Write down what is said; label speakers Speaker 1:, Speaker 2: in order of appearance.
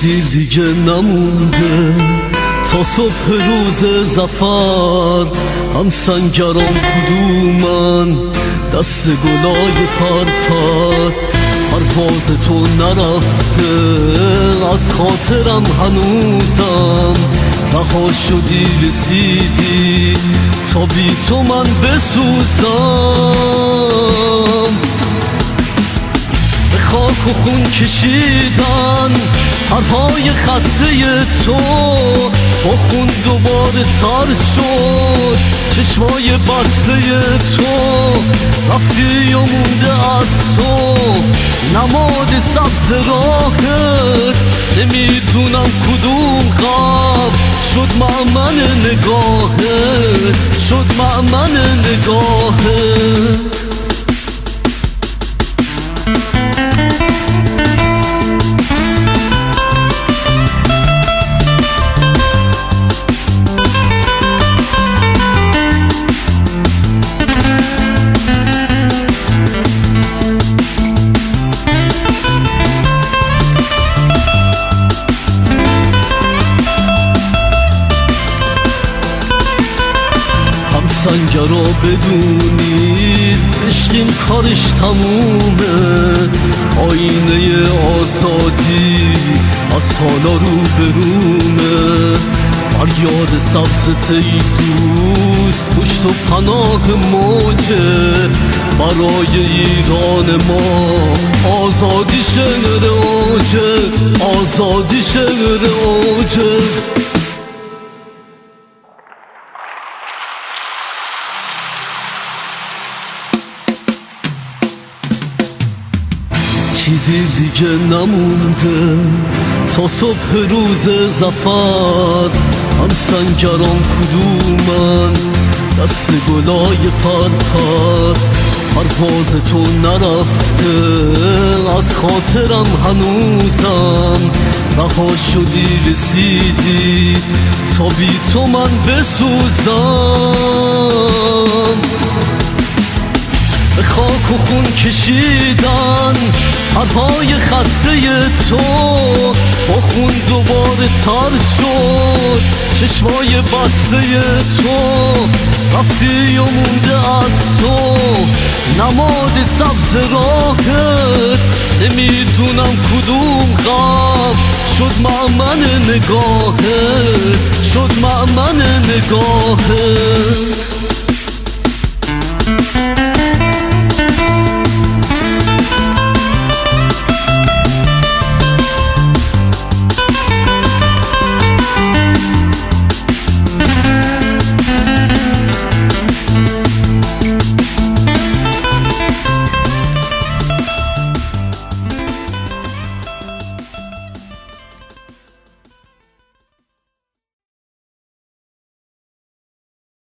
Speaker 1: چیزی دیگه نمونده تا صبح روز زفر. هم سنگران کدومن دست گلای پرپر. پرواز تو نرفته از خاطرم هنوزم. رها شدی رسیدی تا بی تو من بسوزم. به خاک و خون کشیدن حرفای خسته تو، با خون دوباره تر شد چشمای بسته تو. رفتی و مونده از تو نماد سبز راهت. نمیدونم کدوم غم شد مأمن نگاهت، شد مأمن نگاهت. سنگرا بدونید عشقین کارش تمومه. آینه آزادی از حالا رو برومه. فریاد سبزت ای دوست پشت و پناه موجه. برای ایران ما آزادی شعر اوجه، آزادی شعر اوجه. چیزی دیگه نمونده تا صبح روز زفر. هم سنگران کدومن دست گلای پرپر. پرواز تو نرفته از خاطرم هنوزم. رها شدی رسیدی تا بی تو من بسوزم. به خاک و خون کشیدن حرفای خسته تو، با خون دوباره تر شد چشمای بسته تو. رفتی و مونده از تو نماد سبز راهت. نمیدونم کدوم غم شد مأمن نگاهت، شد مأمن نگاهت.